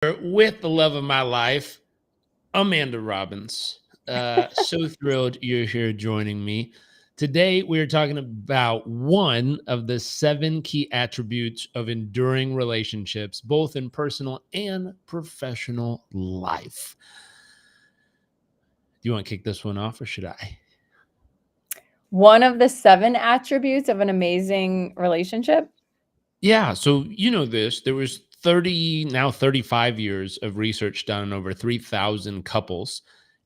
with the love of my life, Amanda Robbins. So thrilled you're here joining me. Today, we are talking about one of the 7 key attributes of enduring relationships, both in personal and professional life. Do you want to kick this one off or should I? One of the 7 attributes of an amazing relationship? Yeah. So, you know this, there was 35 years of research done on over 3,000 couples.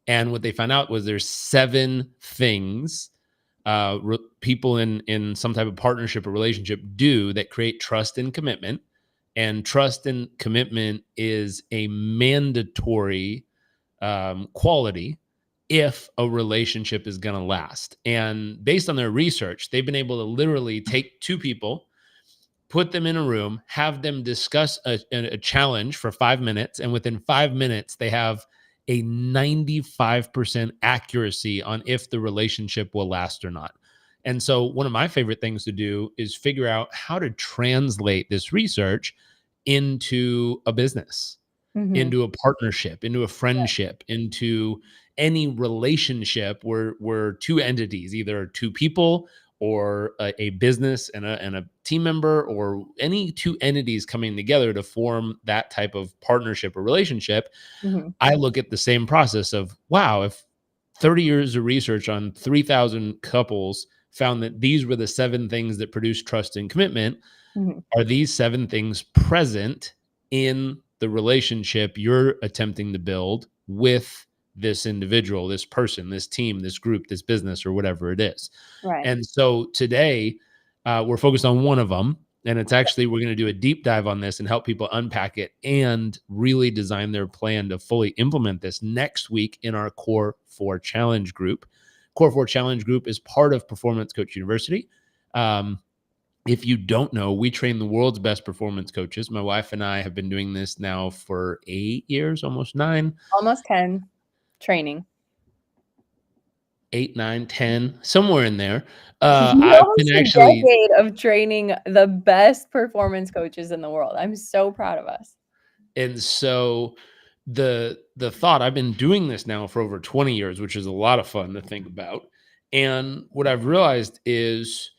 And what they found out was there's 7 things people in some type of partnership or relationship do that create trust and commitment. And trust and commitment is a mandatory quality if a relationship is going to last. And based on their research, they've been able to literally take 2 people, put them in a room, have them discuss a challenge for 5 minutes, and within 5 minutes, they have a 95% accuracy on if the relationship will last or not. And so, one of my favorite things to do is figure out how to translate this research into a business, Mhm. into a partnership, into a friendship, into any relationship where 2 entities, either 2 people or a business and a team member, or any 2 entities coming together to form that type of partnership or relationship. Mhm. I look at the same process of, wow, if 30 years of research on 3,000 couples found that these were the 7 things that produce trust and commitment, Mhm. are these 7 things present in the relationship you're attempting to build with this individual, this person, this team, this group, this business, or whatever it is? Right. And so today, we're focused on one of them. And it's actually, we're going to do a deep dive on this and help people unpack it and really design their plan to fully implement this next week in our Core 4 Challenge group. Core 4 Challenge group is part of Performance Coach University. If you don't know, we train the world's best performance coaches. My wife and I have been doing this now for 8 years, almost 9. Almost 10 training. 8, 9, 10, somewhere in there. I've been Almost a actually, decade of training the best performance coaches in the world. I'm so proud of us. and so the thought, I've been doing this now for over 20 years, which is a lot of fun to think about. And what I've realized is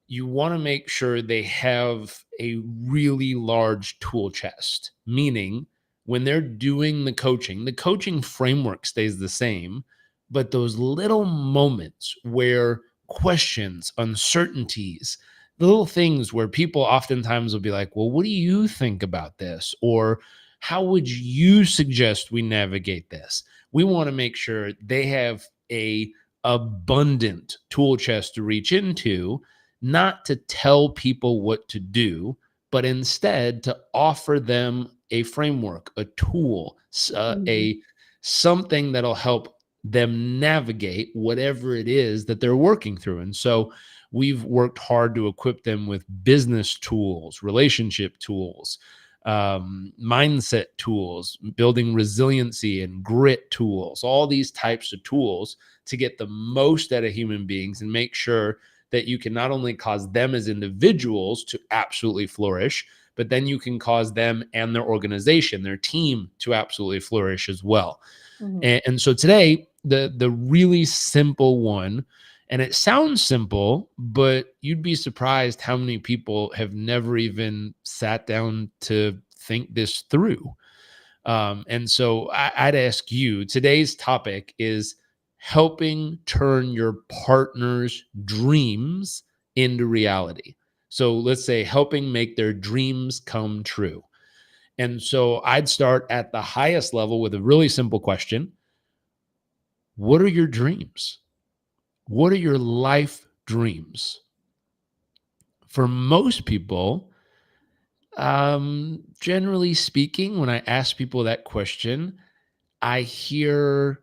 you want to make sure they have a really large tool chest, meaning when they're doing the coaching framework stays the same, but those little moments where questions, uncertainties, the little things where people oftentimes will be like, well, what do you think about this? Or how would you suggest we navigate this? We want to make sure they have a abundant tool chest to reach into, not to tell people what to do, but instead to offer them a framework, a tool, Mhm. a something that'll help them navigate whatever it is that they're working through. And so we've worked hard to equip them with business tools, relationship tools, mindset tools, building resiliency and grit tools, all these types of tools to get the most out of human beings and make sure that you can not only cause them as individuals to absolutely flourish, but then you can cause them and their organization, their team, to absolutely flourish as well. Mhm. And so today, the really simple one, and it sounds simple, but you'd be surprised how many people have never even sat down to think this through. And so I'd ask you, today's topic is helping turn your partner's dreams into reality. So let's say helping make their dreams come true. And so I'd start at the highest level with a really simple question. What are your dreams? What are your life dreams? For most people, generally speaking, when I ask people that question, I hear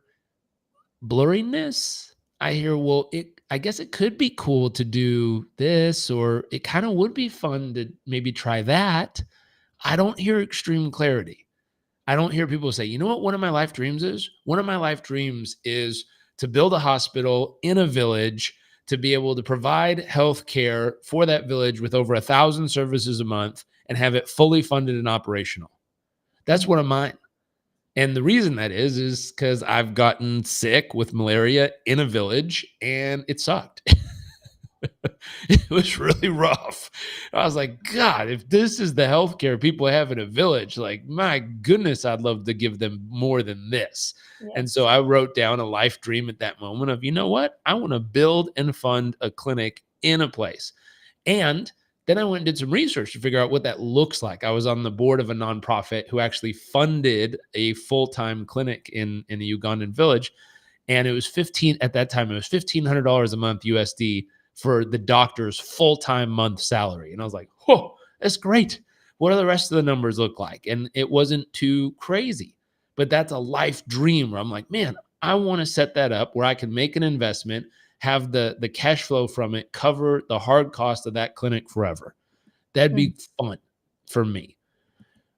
blurriness. I hear, well, I guess it could be cool to do this, or it kind of would be fun to maybe try that. I don't hear extreme clarity. I don't hear people say, you know what one of my life dreams is? One of my life dreams is to build a hospital in a village, to be able to provide health care for that village with over 1,000 services a month and have it fully funded and operational. That's one of mine. And the reason that is because I've gotten sick with malaria in a village and it sucked. It was really rough. I was like, God, if this is the healthcare people have in a village, like, my goodness, I'd love to give them more than this. And so Yes. I wrote down a life dream at that moment of, you know what? I want to build and fund a clinic in a place. And then I went and did some research to figure out what that looks like. I was on the board of a nonprofit who actually funded a full-time clinic in a Ugandan village. And it was 15 at that time, it was $1,500 a month USD for the doctor's full-time month salary. And I was like, whoa, that's great. What do the rest of the numbers look like? And it wasn't too crazy. But that's a life dream where I'm like, man, I want to set that up where I can make an investment, have the cash flow from it cover the hard cost of that clinic forever. That'd Mm. be fun for me.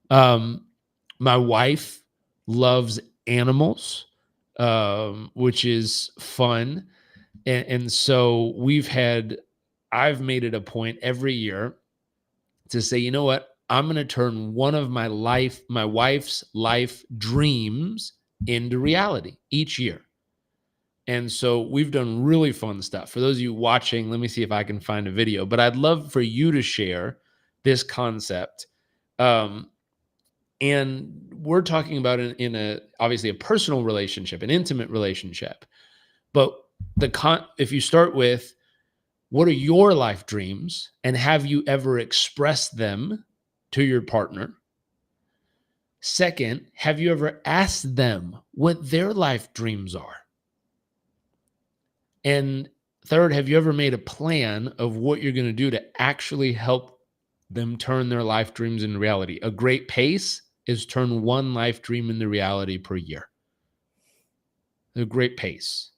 Um, my wife loves animals, which is fun. And so I've made it a point every year to say, you know what? I'm going to turn one of my wife's life dreams into reality each year. And so we've done really fun stuff. For those of you watching, let me see if I can find a video, but I'd love for you to share this concept. Um, and we're talking about in a obviously a personal relationship, an intimate relationship. But if you start with what are your life dreams and have you ever expressed them to your partner? Second, have you ever asked them what their life dreams are? And third, have you ever made a plan of what you're going to do to actually help them turn their life dreams into reality? A great pace is turn one life dream into reality per year. A great pace.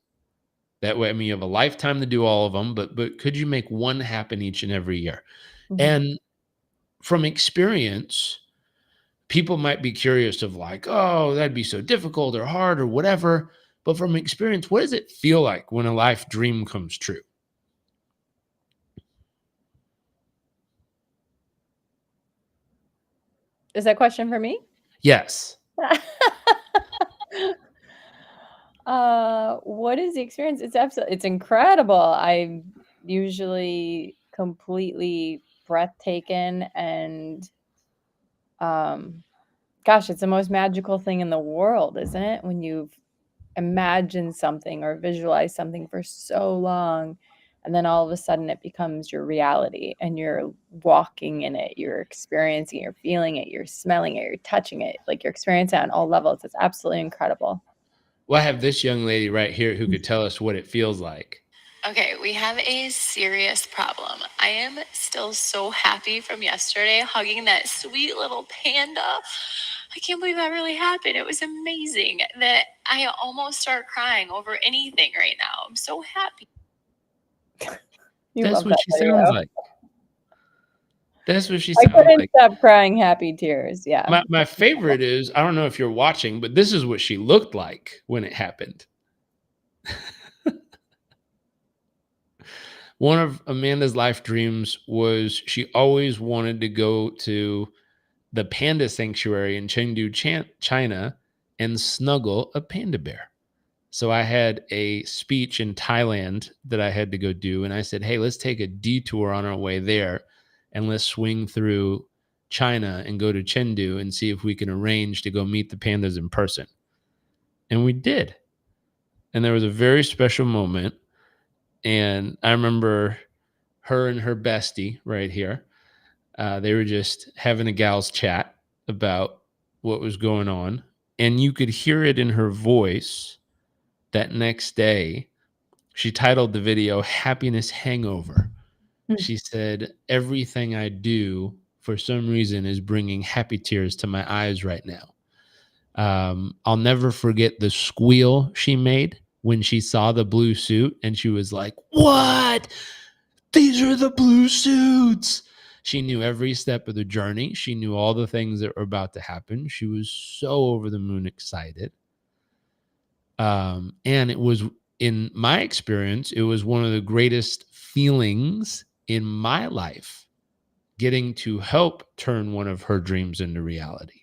That way, I mean, you have a lifetime to do all of them, but could you make one happen each and every year? Mhm. And from experience, people might be curious of like, oh, that'd be so difficult or hard or whatever. But from experience, what does it feel like when a life dream comes true? Is that question for me? Yes. What is the experience? It's incredible. I'm usually completely breathtaken and, um, gosh, it's the most magical thing in the world, isn't it? When you've imagined something or visualized something for so long, and then all of a sudden it becomes your reality and you're walking in it, you're experiencing it, you're feeling it, you're smelling it, you're touching it, like you're experiencing it on all levels. It's absolutely incredible. Well, I have this young lady right here who could tell us what it feels like. Okay, we have a serious problem. I am still so happy from yesterday hugging that sweet little panda. I can't believe that really happened. It was amazing that I almost start crying over anything right now. I'm so happy. You That's love what that she sounds video. like. That's what she I sounds couldn't like. stop crying happy tears. Yeah. My favorite is I don't know if you're watching, but this is what she looked like when it happened. One of Amanda's life dreams was she always wanted to go to the panda sanctuary in Chengdu, China, and snuggle a panda bear. So I had a speech in Thailand that I had to go do. And I said, hey, let's take a detour on our way there and let's swing through China and go to Chengdu and see if we can arrange to go meet the pandas in person. And we did. And there was a very special moment. And I remember her and her bestie right here. They were just having a gal's chat about what was going on. And you could hear it in her voice that next day. She titled the video Happiness Hangover. Mm. She said, everything I do for some reason is bringing happy tears to my eyes right now. I'll never forget the squeal she made when she saw the blue suit and she was like, what? These are the blue suits. She knew every step of the journey. She knew all the things that were about to happen. She was so over the moon excited. And it was, in my experience, it was one of the greatest feelings in my life getting to help turn one of her dreams into reality.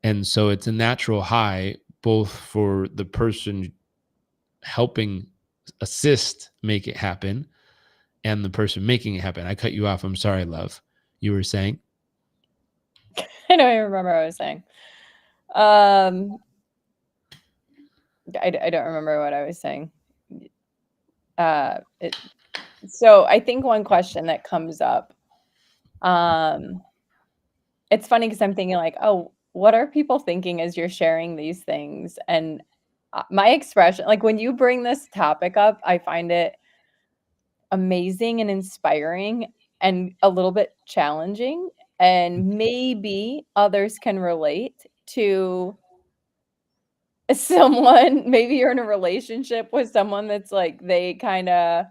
And so it's a natural high, both for the person helping assist make it happen and the person making it happen. I cut you off. I'm sorry, love. You were saying? I don't even remember what I was saying. I don't remember what I was saying. So I think one question that comes up, it's funny because I'm thinking like, oh, what are people thinking as you're sharing these things? And my expression, like when you bring this topic up, I find it amazing and inspiring and a little bit challenging. And maybe others can relate to someone. Maybe you're in a relationship with someone that's like, they kind of,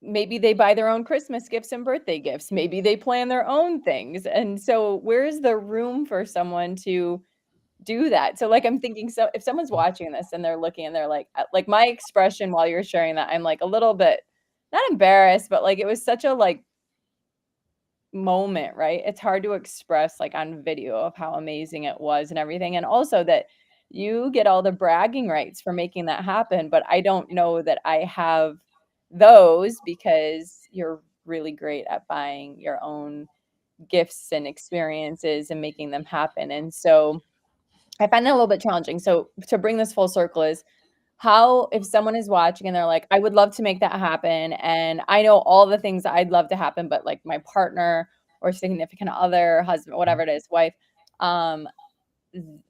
maybe they buy their own Christmas gifts and birthday gifts. Maybe they plan their own things. And so, where's the room for someone to do that? So, like, I'm thinking, so if someone's watching this and they're looking and they're like my expression while you're sharing that, I'm like a little bit not embarrassed, but like it was such a like moment, right? It's hard to express like on video of how amazing it was and everything. And also that you get all the bragging rights for making that happen, but I don't know that I have those because you're really great at buying your own gifts and experiences and making them happen. And so I find that a little bit challenging. So to bring this full circle is how if someone is watching and they're like, I would love to make that happen, and I know all the things that I'd love to happen, but like my partner or significant other, husband, whatever it is, wife, um,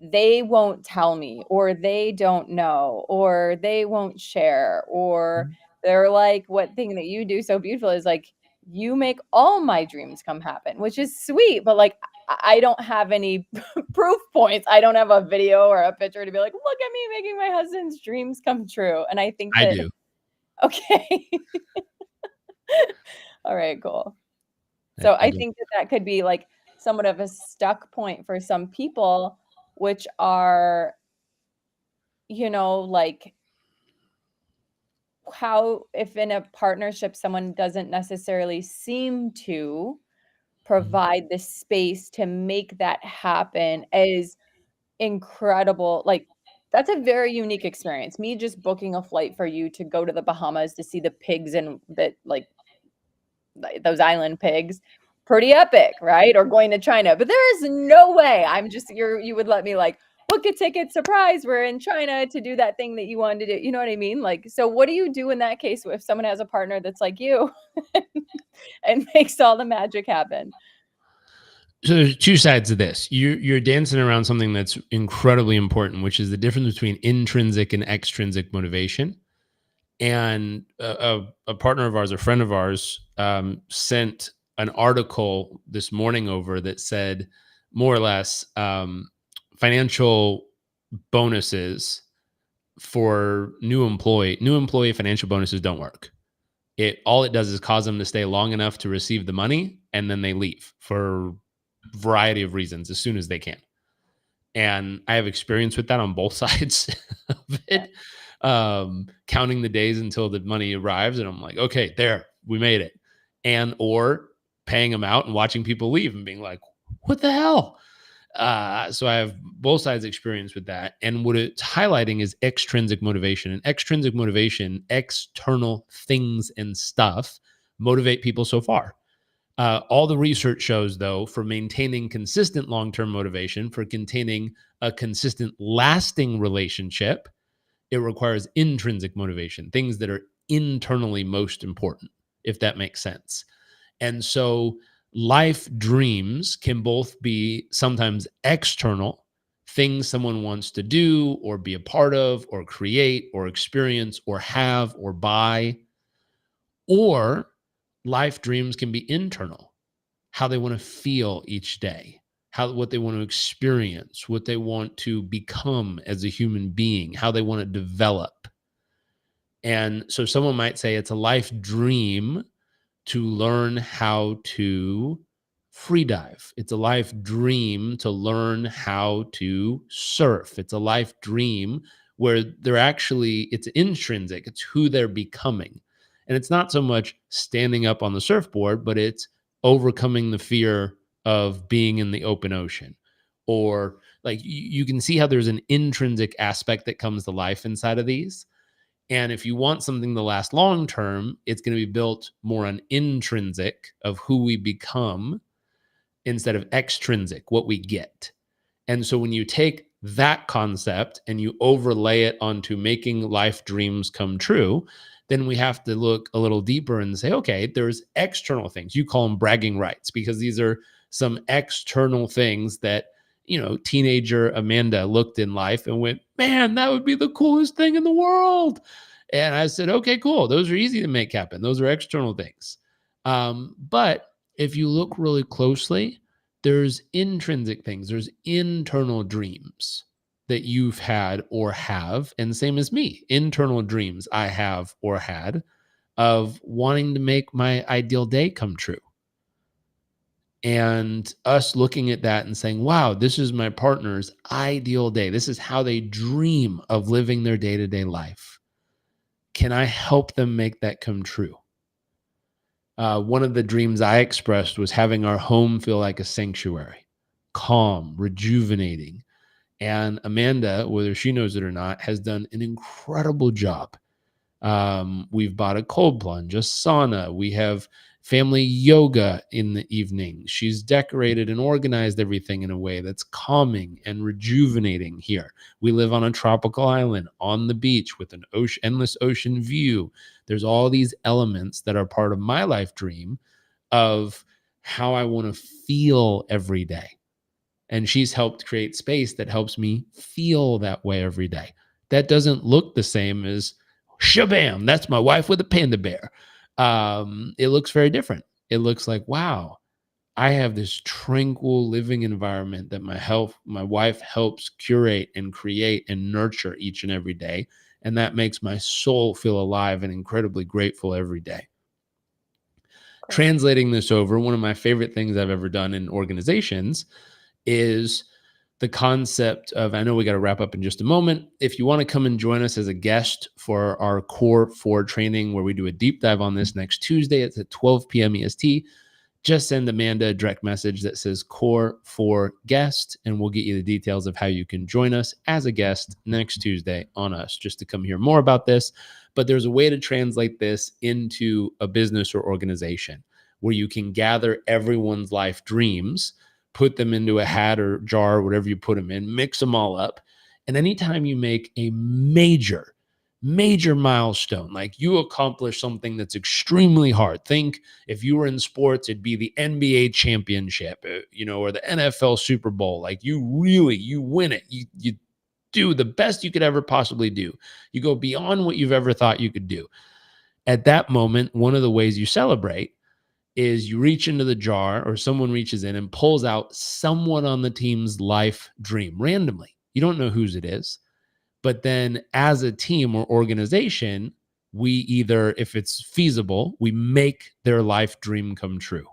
they won't tell me, or they don't know, or they won't share, or they're like, what thing that you do so beautiful is like you make all my dreams come happen, which is sweet, but like I don't have any proof points. I don't have a video or a picture to be like, look at me making my husband's dreams come true. And I think I that do. okay. All right, cool. So I I do. think that that could be like somewhat of a stuck point for some people, which are, like how if in a partnership someone doesn't necessarily seem to provide the space to make that happen is incredible. Like that's a very unique experience. Me just booking a flight for you to go to the Bahamas to see the pigs and that like those island pigs, pretty epic, right? Or going to China. But there is no way I'm just you would let me like book a ticket, surprise, we're in China to do that thing that you wanted to do. You know what I mean? Like, so what do you do in that case if someone has a partner that's like you and makes all the magic happen? So there's two sides to this. You're dancing around something that's incredibly important, which is the difference between intrinsic and extrinsic motivation. And a partner of ours, a friend of ours, sent an article this morning over that said more or less financial bonuses for new employee financial bonuses don't work. It all it does is cause them to stay long enough to receive the money, and then they leave for a variety of reasons as soon as they can. And I have experience with that on both sides of Yeah. it. Counting the days until the money arrives, and I'm like, okay, there, we made it. And or paying them out and watching people leave and being like, what the hell? So I have both sides experience with that. And what it's highlighting is extrinsic motivation. And extrinsic motivation, external things and stuff motivate people so far. All the research shows, though, for maintaining consistent long term motivation, for containing a consistent lasting relationship, it requires intrinsic motivation, things that are internally most important, if that makes sense. And so life dreams can both be sometimes external, things someone wants to do or be a part of or create or experience or have or buy, or life dreams can be internal, how they want to feel each day, what they want to experience, what they want to become as a human being, how they want to develop. And so someone might say it's a life dream to learn how to free dive. It's a life dream to learn how to surf. It's a life dream where it's intrinsic, it's who they're becoming. And it's not so much standing up on the surfboard, but it's overcoming the fear of being in the open ocean. Or like you can see how there's an intrinsic aspect that comes to life inside of these. And if you want something to last long term, it's going to be built more on intrinsic of who we become instead of extrinsic, what we get. And so when you take that concept and you overlay it onto making life dreams come true, then we have to look a little deeper and say, okay, there's external things. You call them bragging rights because these are some external things that, teenager Amanda looked in life and went, man, that would be the coolest thing in the world. And I said, okay, cool. Those are easy to make happen. Those are external things. But if you look really closely, there's intrinsic things, there's internal dreams that you've had or have, and same as me, internal dreams I have or had of wanting to make my ideal day come true. And us looking at that and saying, wow, this is my partner's ideal day. This is how they dream of living their day-to-day life. Can I help them make that come true? One of the dreams I expressed was having our home feel like a sanctuary, calm, rejuvenating. And Amanda, whether she knows it or not, has done an incredible job. We've bought a cold plunge, a sauna. We have family yoga in the evening. She's decorated and organized everything in a way that's calming and rejuvenating here. We live on a tropical island on the beach with an endless ocean view. There's all these elements that are part of my life dream of how I want to feel every day. And she's helped create space that helps me feel that way every day. That doesn't look the same as shabam, that's my wife with a panda bear. It looks very different. It looks like, wow, I have this tranquil living environment that my wife helps curate and create and nurture each and every day. And that makes my soul feel alive and incredibly grateful every day. Cool. Translating this over, one of my favorite things I've ever done in organizations is the concept of, I know we got to wrap up in just a moment. If you want to come and join us as a guest for our Core 4 training, where we do a deep dive on this next Tuesday, it's at 12 p.m. EST, just send Amanda a direct message that says Core 4 guest, and we'll get you the details of how you can join us as a guest next Tuesday on us, just to come hear more about this. But there's a way to translate this into a business or organization where you can gather everyone's life dreams, put them into a hat or jar, or whatever you put them in, mix them all up. And anytime you make a major milestone, like you accomplish something that's extremely hard. Think if you were in sports, it'd be the NBA championship, or the NFL Super Bowl. Like you win it. You do the best you could ever possibly do. You go beyond what you've ever thought you could do. At that moment, one of the ways you celebrate is you reach into the jar, or someone reaches in and pulls out someone on the team's life dream randomly. You don't know whose it is. But then as a team or organization, we either, if it's feasible, we make their life dream come true.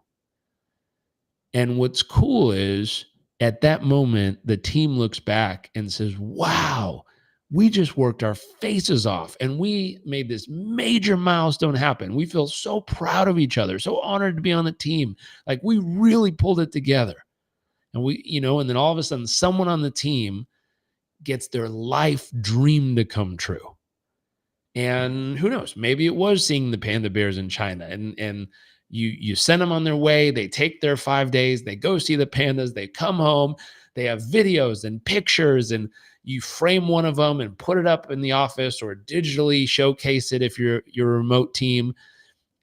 And what's cool is at that moment, the team looks back and says, wow, we just worked our faces off and we made this major milestone happen. We feel so proud of each other, so honored to be on the team. Like we really pulled it together. And and then all of a sudden someone on the team gets their life dream to come true. And who knows, maybe it was seeing the panda bears in China, and you send them on their way. They take their 5 days, they go see the pandas, they come home, they have videos and pictures, and you frame one of them and put it up in the office or digitally showcase it if you're a remote team.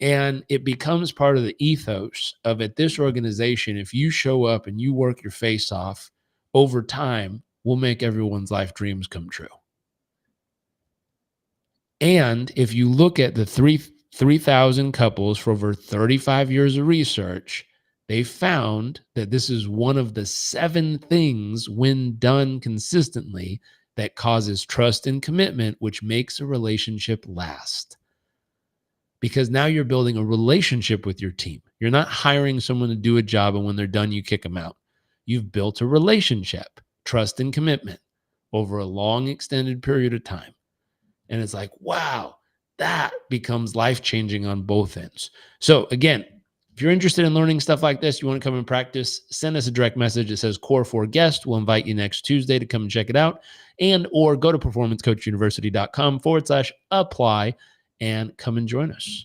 And it becomes part of the ethos of at this organization. If you show up and you work your face off, over time, we'll make everyone's life dreams come true. And if you look at the 3,000 couples for over 35 years of research, they found that this is one of the 7 things, when done consistently, that causes trust and commitment, which makes a relationship last. Because now you're building a relationship with your team. You're not hiring someone to do a job and when they're done, you kick them out. You've built a relationship, trust and commitment over a long extended period of time. And it's like, wow, that becomes life-changing on both ends. So again, If you're interested in learning stuff like this, you want to come and practice, send us a direct message that says Core 4 guest. We'll invite you next Tuesday to come and check it out. And or go to performancecoachuniversity.com/apply and come and join us.